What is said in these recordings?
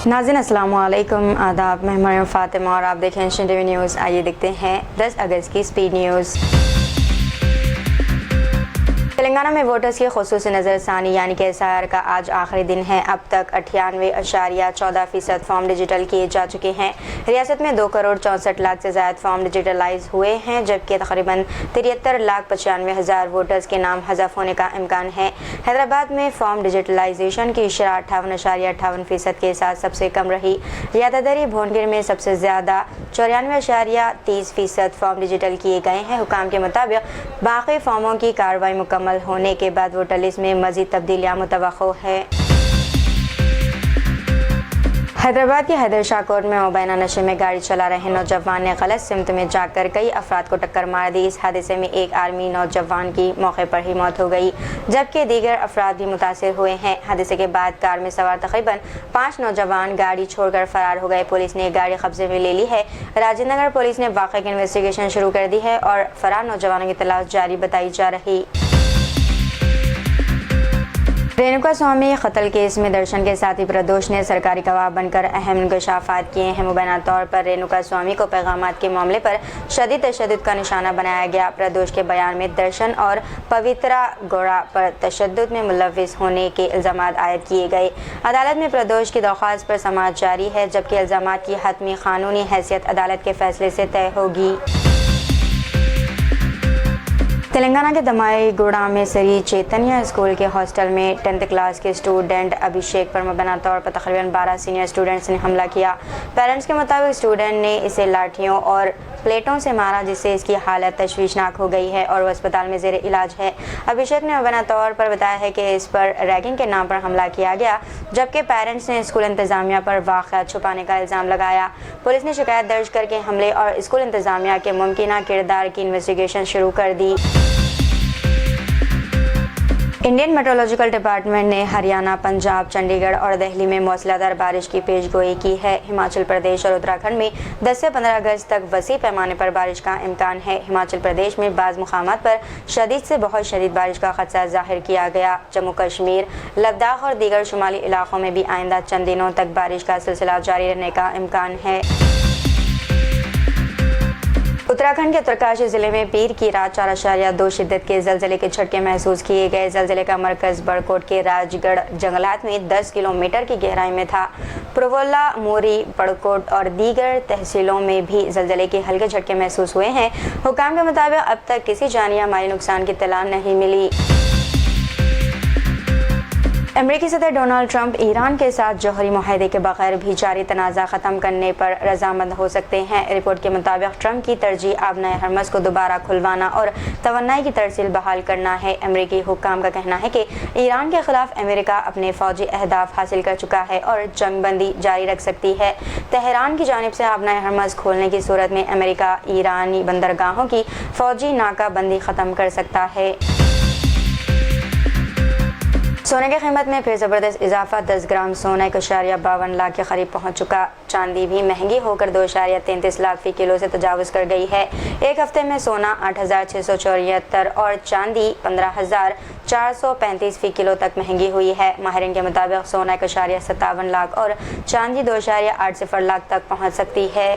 नाज़रीन अस्सलाम वालेकुम, आदाब। मैं मरियम फातिमा और आप देखें एशियन टीवी न्यूज़। आइए देखते हैं 10 अगस्त की स्पीड न्यूज़। तेलंगाना में वोटर्स की खुसूसी नज़रसानी यानी कि SIR का आज आखिरी दिन है। अब तक 98.14% फॉर्म डिजिटल किए जा चुके हैं। रियासत में 2,64,00,000 से ज़्यादा फॉर्म डिजिटलाइज हुए हैं, जबकि तकरीबन 73,95,000 वोटर्स के नाम हज़फ होने का इम्कान है। हैदराबाद में फॉर्म डिजिटलाइजेशन की शरह 58.58% के साथ सबसे कम रही। यादादरी भुवनगिर में सबसे ज़्यादा 94.30% फॉर्म डिजिटल किए गए हैं। हुकाम के मुताबिक बाकी फॉर्मों की कार्रवाई मुकम्मल होने के बाद वोटर लिस्ट में मज़ीद तब्दीलियाँ मुतवक्को है। हैदराबाद के हैदर शाह कोर्ट में मुबैना नशे में गाड़ी चला रहे नौजवान ने गलत सिमत में जाकर कई अफराद को टक्कर मार दी। इस हादसे में एक आर्मी नौजवान की मौके पर ही मौत हो गई, जबकि दीगर अफराद भी मुतासिर हुए हैं। हादसे के बाद कार में सवार तकरीबन 5 नौजवान गाड़ी छोड़कर फरार हो गए। पुलिस ने गाड़ी कब्जे में ले ली है। राजेंद्र नगर पुलिस ने वाक़े की इन्वेस्टिगेशन शुरू कर दी है और फरार नौजवानों की तलाश जारी बताई जा रही। रेणुका स्वामी कत्ल केस में दर्शन के साथी प्रदोष ने सरकारी गवाह बनकर अहम इंकशाफात किए हैं। मुबैना तौर पर रेणुका स्वामी को पैगामात के मामले पर शदीद तशद्दुद का निशाना बनाया गया। प्रदोष के बयान में दर्शन और पवित्रा गौड़ा पर तशद्दुद में मुलव्विस होने के इल्ज़ामात आयद किए गए। अदालत में प्रदोष की दरख्वास्त पर समाअत जारी है, जबकि इल्ज़ामात की हतमी कानूनी हैसियत अदालत के फैसले से तय होगी। तेलंगाना के दमाईगुड़ा में श्री चैतन्य स्कूल के हॉस्टल में 10th क्लास के स्टूडेंट अभिषेक पर मुबैना तौर पर तकरीबन 12 सीनियर स्टूडेंट्स ने हमला किया। पेरेंट्स के मुताबिक स्टूडेंट ने इसे लाठियों और प्लेटों से मारा, जिससे इसकी हालत तशवीशनाक हो गई है और वह अस्पताल में ज़ेरे इलाज है। अभिषेक ने मुबैना तौर पर बताया है कि इस पर रैगिंग के नाम पर हमला किया गया, जबकि पेरेंट्स ने स्कूल इंतज़ामिया पर वाक़या छुपाने का इल्ज़ाम लगाया। पुलिस ने शिकायत दर्ज करके हमले और स्कूल इंतज़ामिया के मुमकिना किरदार की इन्वेस्टिगेशन शुरू कर दी। इंडियन मेट्रोलॉजिकल डिपार्टमेंट ने हरियाणा, पंजाब, चंडीगढ़ और दिल्ली में मौसलाधार बारिश की पेशगोई की है। हिमाचल प्रदेश और उत्तराखंड में 10 से 15 अगस्त तक वसी पैमाने पर बारिश का इम्कान है। हिमाचल प्रदेश में बाज़ मुकामात पर शदीद से बहुत शदीद बारिश का खदशा जाहिर किया गया। जम्मू कश्मीर, लद्दाख और दीगर शुमाली इलाकों में भी आइंदा चंद दिनों तक बारिश का सिलसिला जारी रहने का इम्कान है। उत्तराखंड के उत्तरकाशी जिले में पीर की रात 4.2 शिद्दत के ज़लज़ले के झटके महसूस किए गए। ज़लज़ले का मरकज़ बड़कोट के राजगढ़ जंगलात में 10 किलोमीटर की गहराई में था। पुरवल्ला, मोरी, बड़कोट और दीगर तहसीलों में भी ज़लज़ले के हल्के झटके महसूस हुए हैं। हुकाम के मुताबिक अब तक किसी जानी या माली नुकसान की इत्तला नहीं मिली। अमेरिकी सदर डोनाल्ड ट्रंप ईरान के साथ जौहरी मुआहदे के बगैर भी जारी तनाज़ा ख़त्म करने पर रजामंद हो सकते हैं। रिपोर्ट के मुताबिक ट्रंप की तरजीह आबनाए हरमज़ को दोबारा खुलवाना और तवन्नाई की तरसील बहाल करना है। अमेरिकी हुक्काम का कहना है कि ईरान के खिलाफ अमेरिका अपने फ़ौजी अहदाफ हासिल कर चुका है और जंगबंदी जारी रख सकती है। तेहरान की जानिब से आबनाए हरमज़ खोलने की सूरत में अमेरिका ईरानी बंदरगाहों की फ़ौजी नाकाबंदी ख़त्म कर सकता है। सोने की कीमत में फिर ज़बरदस्त इजाफा। 10 ग्राम सोना 1.52 लाख के करीब पहुंच चुका। चांदी भी महंगी होकर 2.33 लाख फी किलो से तजावुज़ कर गई है। एक हफ्ते में सोना 8,674 और चांदी 15,435 फी किलो तक महंगी हुई है। माहिरीन के मुताबिक सोना 1.57 लाख और चांदी 2.80 लाख तक पहुँच सकती है।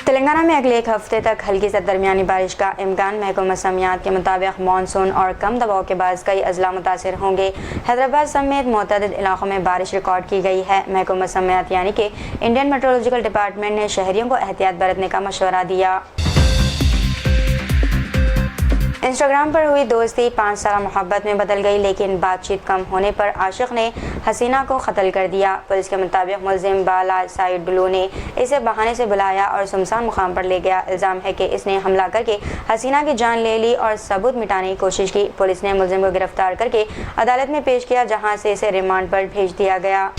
तेलंगाना में अगले एक हफ्ते तक हल्की से दरमियानी बारिश का इम्कान। महकमा मौसमियात के मुताबिक मानसून और कम दबाव के बाद कई अजला मुतासिर होंगे। हैदराबाद समेत मुतअद्दिद इलाकों में बारिश रिकॉर्ड की गई है। महकमा मौसमियात यानी कि इंडियन मेट्रोलॉजिकल डिपार्टमेंट ने शहरियों को एहतियात बरतने का मशवरा दिया। इंस्टाग्राम पर हुई दोस्ती 5 साल मोहब्बत में बदल गई, लेकिन बातचीत कम होने पर आशिक ने हसीना को कत्ल कर दिया। पुलिस के मुताबिक मुलजिम बाला साइडुलू ने इसे बहाने से बुलाया और सुनसान मुकाम पर ले गया। इल्ज़ाम है कि इसने हमला करके हसीना की जान ले ली और सबूत मिटाने की कोशिश की। पुलिस ने मुलजिम को गिरफ्तार करके अदालत में पेश किया, जहाँ से इसे रिमांड पर भेज दिया गया।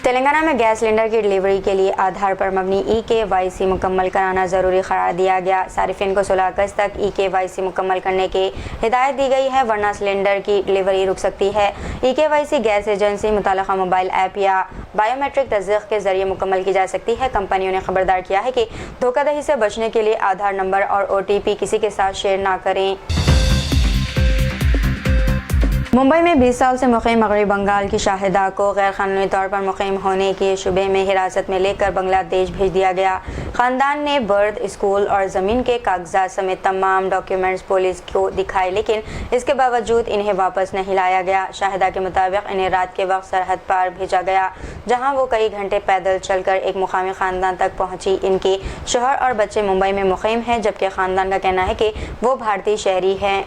तेलंगाना में गैस सिलेंडर की डिलीवरी के लिए आधार पर मबनी EKYC मुकम्मल कराना ज़रूरी करार दिया गया। सारिफिन को 16 अगस्त तक EKYC मुकम्मल करने की हिदायत दी गई है, वरना सिलेंडर की डिलीवरी रुक सकती है। EKYC गैस एजेंसी मुताल्लिक़ा मोबाइल ऐप या बायोमेट्रिक तस्दीक़ के जरिए मुकम्मल की जा सकती है। कंपनियों ने खबरदार किया है कि धोखाधड़ी से बचने के लिए आधार नंबर और OTP किसी के साथ शेयर ना करें। मुंबई में 20 साल से मुक़ीम मगरबी बंगाल की शाहिदा को गैर कानूनी तौर पर मुक़ीम होने के शुबे में हिरासत में लेकर बांग्लादेश भेज दिया गया। ख़ानदान ने बर्थ, स्कूल और ज़मीन के कागजात समेत तमाम डॉक्यूमेंट्स पुलिस को दिखाए, लेकिन इसके बावजूद इन्हें वापस नहीं लाया गया। शाहिदा के मुताबिक इन्हें रात के वक्त सरहद पार भेजा गया, जहां वो कई घंटे पैदल चलकर एक मुकामी ख़ानदान तक पहुंची। इनके शोहर और बच्चे मुंबई में मुक़ीम हैं, जबकि ख़ानदान का कहना है कि वो भारतीय शहरी हैं।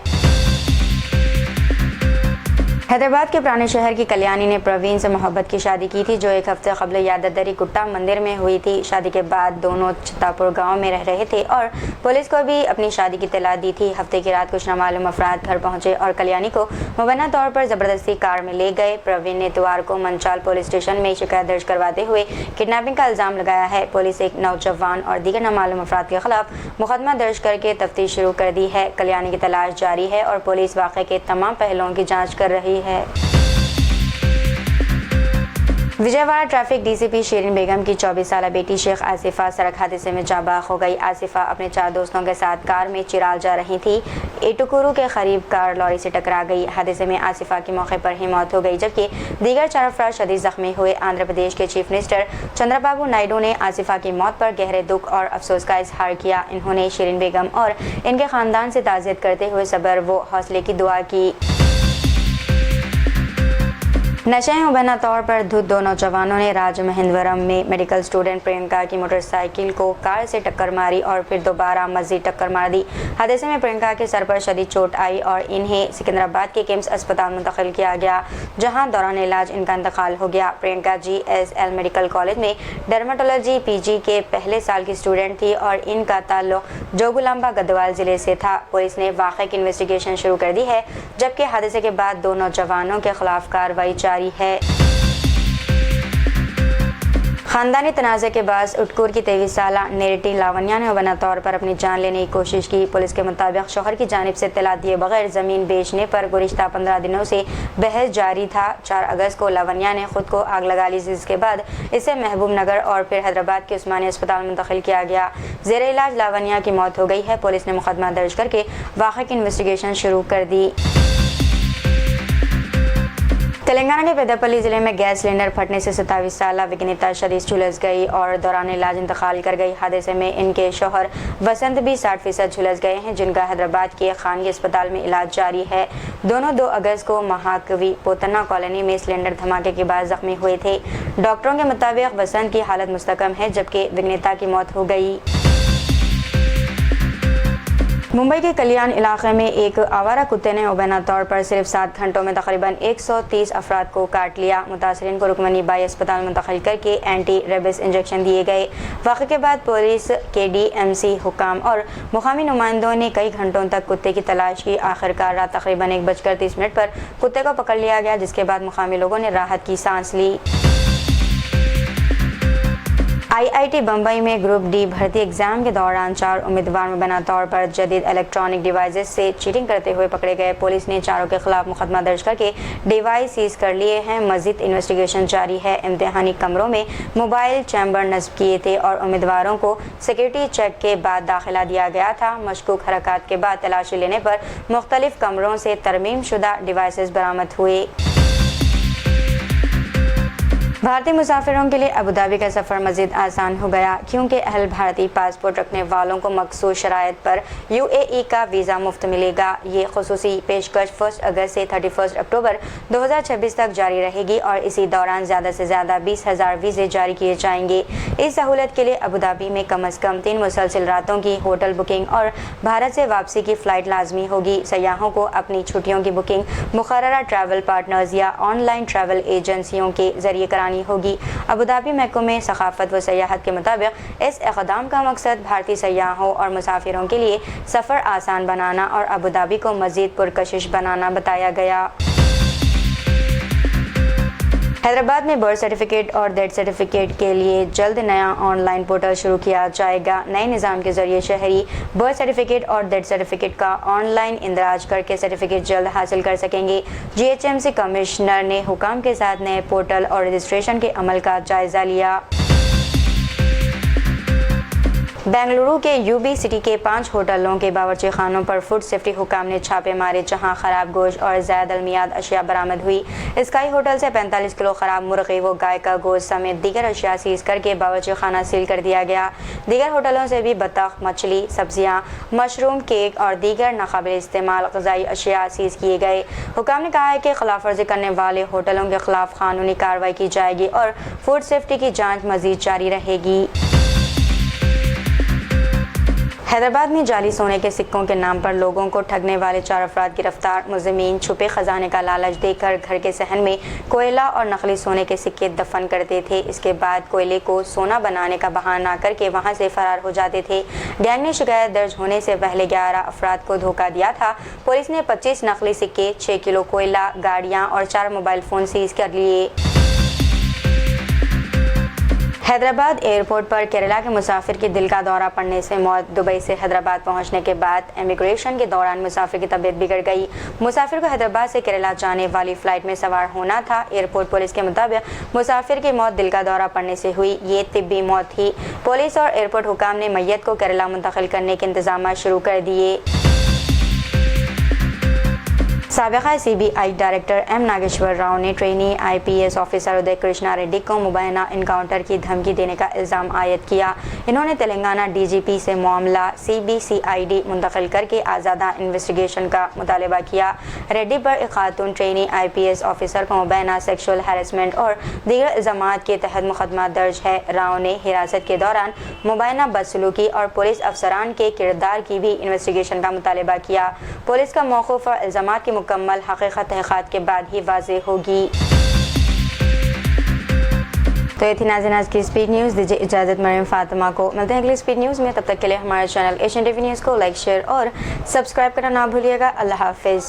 हैदराबाद के पुराने शहर की कल्याणी ने प्रवीण से मोहब्बत की शादी की थी, जो एक हफ्ते कबल याददरी गुट्टा मंदिर में हुई थी। शादी के बाद दोनों चित्तापुर गांव में रह रहे थे और पुलिस को भी अपनी शादी की इत्तला दी थी। हफ्ते की रात कुछ नामालूम अफराद घर पहुंचे और कल्याणी को मुबैना तौर पर जबरदस्ती कार में ले गए। प्रवीण ने इतवार को मंचाल पुलिस स्टेशन में शिकायत दर्ज करवाते हुए किडनैपिंग का इल्जाम लगाया है। पुलिस एक नौजवान और दीगर नामालूम अफराद के खिलाफ मुकदमा दर्ज करके तफ्तीश शुरू कर दी है। कल्याणी की तलाश जारी है और पुलिस वाक़े के तमाम पहलुओं की जाँच कर रही है। विजयवाड़ा ट्रैफिक डीसीपी शीरीन बेगम की 24 साला बेटी शेख आसिफा सड़क हादसे में जाबाक हो गई। आसिफा अपने 4 दोस्तों के साथ कार में चिराल जा रही थी। एटुकुरू के करीब कार लॉरी से टकरा गई। हादसे में आसिफा की मौके पर ही मौत हो गई, जबकि दीगर 4 अफराद शदीद जख्मी हुए। आंध्र प्रदेश के चीफ मिनिस्टर चंद्रबाबू नायडू ने आसिफा की मौत पर गहरे दुख और अफसोस का इजहार किया। इन्होंने शीरीन बेगम और इनके खानदान से ताज़ियत करते हुए सब्र व हौसले की दुआ की। नशे में मुबैना तौर पर धुत 2 नौजवानों ने राजमहेंद्रवरम में मेडिकल स्टूडेंट प्रियंका की मोटरसाइकिल को कार से टक्कर मारी और फिर दोबारा मजीद टक्कर मार दी। हादसे में प्रियंका के सर पर शदीद चोट आई और इन्हें सिकंदराबाद के किम्स अस्पताल मुंतकिल किया गया, जहां दौरान इलाज इनका इंतकाल हो गया। प्रियंका GSL मेडिकल कॉलेज में डर्मेटोलॉजी PG के पहले साल की स्टूडेंट थी और इनका ताल्लुक जोगुलाम्बा गढ़वाल जिले से था। पुलिस ने वाक़े की इन्वेस्टिगेशन शुरू कर दी है, जबकि हादसे के बाद 2 नौजवानों के खिलाफ कार्रवाई जारी है। खानदानी तनाज़े के बाद उटकूर की 23 साला नेरिटी लावण्या ने मुबैना तौर पर अपनी जान लेने की कोशिश की। पुलिस के मुताबिक शोहर की जानिब से इत्तला दिए बगैर ज़मीन बेचने पर गुज़िश्ता 15 दिनों से बहस जारी था। 4 अगस्त को लावण्या ने खुद को आग लगा ली, जिसके बाद इसे महबूब नगर और फिर हैदराबाद के उस्मानिया अस्पताल मुंतकिल किया गया। ज़ेरे इलाज लावण्या की मौत हो गई है। पुलिस ने मुकदमा दर्ज करके वाक़े की इन्वेस्टिगेशन शुरू कर दी। तेलंगाना के पेद्दापल्ली जिले में गैस सिलेंडर फटने से 27 साला विघ्निता शदीद झुलस गई और दौरान इलाज इंतकाल कर गई। हादसे में इनके शौहर वसंत भी 60% झुलस गए हैं, जिनका हैदराबाद के खानगी अस्पताल में इलाज जारी है। दोनों 2 अगस्त को महाकवि पोतना कॉलोनी में सिलेंडर धमाके के बाद जख्मी हुए थे। डॉक्टरों के मुताबिक वसंत की हालत मुस्तकम है, जबकि विघ्निता की मौत हो गई। मुंबई के कल्याण इलाके में एक आवारा कुत्ते ने मुबैना तौर पर सिर्फ 7 घंटों में तकरीबन 130 अफराद को काट लिया। मुतासरीन को रुकमनी बाई अस्पताल मुंतकिल करके एंटी रेबिस इंजेक्शन दिए गए। वाक़े के बाद पुलिस, KDMC हुकाम और मुकामी नुमाइंदों ने कई घंटों तक कुत्ते की तलाश की। आखिरकार रात तकरीबन 1:30 पर कुत्ते को पकड़ लिया गया, जिसके बाद मुकामी लोगों ने राहत की सांस ली। IIT बम्बई में ग्रुप D भर्ती एग्जाम के दौरान 4 उम्मीदवार मुबैना तौर पर जदीद इलेक्ट्रॉनिक डिवाइसेस से चीटिंग करते हुए पकड़े गए। पुलिस ने चारों के खिलाफ मुकदमा दर्ज करके डिवाइस सीज कर लिए हैं। मजीद इन्वेस्टिगेशन जारी है। इम्तिहानी कमरों में मोबाइल चैम्बर नस्ब किए थे और उम्मीदवारों को सिक्योरिटी चेक के बाद दाखिला दिया गया था। मशकूक हरकत के बाद तलाशी लेने पर मुख्तलिफ कमरों से तरमीम शुदा डिवाइसेस बरामद हुए। भारतीय मुसाफिरों के लिए अबूधाबी का सफ़र मज़ीद आसान हो गया, क्योंकि अहल भारतीय पासपोर्ट रखने वालों को मखसूस शराइत पर UAE का वीज़ा मुफ्त मिलेगा। ये खुसूसी पेशकश 1 अगस्त से 31 अक्टूबर 2026 तक जारी रहेगी और इसी दौरान ज़्यादा से ज़्यादा 20,000 वीज़े जारी किए जाएंगे। इस सहूलत के लिए अबूधाबी में कम अज़ कम 3 मुसलसल रातों की होटल बुकिंग और भारत से वापसी की फ़्लाइट लाजमी होगी। सयाहों को अपनी छुट्टियों की बुकिंग मुक़र्ररा ट्रैवल पार्टनर्स या ऑनलाइन ट्रैवल एजेंसियों के ज़रिए करानी होगी। अबूधाबी महकमे सखाफत व सयाहत के मुताबिक इस इक़दाम का मकसद भारतीय सयाहों और मुसाफिरों के लिए सफ़र आसान बनाना और अबूधाबी को मज़ीद पुरकशिश बनाना बताया गया। हैदराबाद में बर्थ सर्टिफिकेट और डेथ सर्टिफिकेट के लिए जल्द नया ऑनलाइन पोर्टल शुरू किया जाएगा। नए निज़ाम के जरिए शहरी बर्थ सर्टिफिकेट और डेथ सर्टिफिकेट का ऑनलाइन इंदराज करके सर्टिफिकेट जल्द हासिल कर सकेंगे। GHMC कमिश्नर ने हुकाम के साथ नए पोर्टल और रजिस्ट्रेशन के अमल का जायजा लिया। बेंगलुरु के यूबी सिटी के 5 होटलों के बावर्ची खानों पर फूड सेफ्टी हुकाम ने छापे मारे, जहां खराब गोश्त और ज़ायद अलमियाद अशिया बरामद हुई। स्काई होटल से 45 किलो खराब मुर्गी व गाय का गोश्त समेत दीगर अशिया सीज करके बावर्ची खाना सील कर दिया गया। दीगर होटलों से भी बतख, मछली, सब्जियां, मशरूम, केक और दीगर नाकाबिल इस्तेमाल ग़िज़ाई अशिया सीज किए गए। हुकाम ने कहा है कि खिलाफ वर्जी करने वाले होटलों के खिलाफ कानूनी कार्रवाई की जाएगी और फूड सेफ्टी की जाँच मज़ीद जारी रहेगी। हैदराबाद में जाली सोने के सिक्कों के नाम पर लोगों को ठगने वाले 4 अफराद गिरफ्तार। मुलज़िमीन छुपे खजाने का लालच देकर घर के सहन में कोयला और नकली सोने के सिक्के दफन करते थे। इसके बाद कोयले को सोना बनाने का बहाना करके वहां से फरार हो जाते थे। गैंग ने शिकायत दर्ज होने से पहले 11 अफराद को धोखा दिया था। पुलिस ने 25 नकली सिक्के, 6 किलो कोयला, गाड़ियाँ और 4 मोबाइल फ़ोन सीज कर लिए। हैदराबाद एयरपोर्ट पर केरला के मुसाफिर की दिल का दौरा पड़ने से मौत। दुबई से हैदराबाद पहुंचने के बाद इमिग्रेशन के दौरान मुसाफिर की तबीयत बिगड़ गई। मुसाफिर को हैदराबाद से केरला जाने वाली फ़्लाइट में सवार होना था। एयरपोर्ट पुलिस के मुताबिक मुसाफिर की मौत दिल का दौरा पड़ने से हुई। ये तिब्बी मौत थी। पुलिस और एयरपोर्ट हुकाम ने मैयत को केरला मुंतकिल करने के इंतजाम शुरू कर दिए। साबिक़ा CBI director M. Nageswara Rao ने trainee IPS officer Uday Krishna Reddy को मुबैना इनकाउंटर की धमकी देने का इल्ज़ाम आयद किया। इन्होंने तेलंगाना DGP से मामला CBCID मुंतकिल करके आज़ादा इन्वेस्टिगेशन का मुतालबा किया। रेड्डी पर एक खातून ट्रेनी IPS ऑफिसर को मुबैना सेक्शुअल हैरेसमेंट और दीगर इल्ज़ामात के तहत मुकदमा दर्ज है। राव ने हिरासत के दौरान मुबैना बदसलूकी और पुलिस अफसरान के किरदार की भी इन्वेस्टिगेशन का मुतालबा किया। पुलिस का मौक़िफ़ और इल्ज़ामात की मुकम्मल हकीकत तहक़ीक़ात के बाद ही वाज़ेह होगी। तो ये थी नाज़रीन आज की स्पीड न्यूज़। दीजिए इजाज़त मरियम फातिमा को। मिलते हैं अगली स्पीड न्यूज़ में। तब तक के लिए हमारे चैनल एशियन टीवी न्यूज़ को लाइक, शेयर और सब्सक्राइब करना ना भूलिएगा। अल्लाह हाफ़िज़।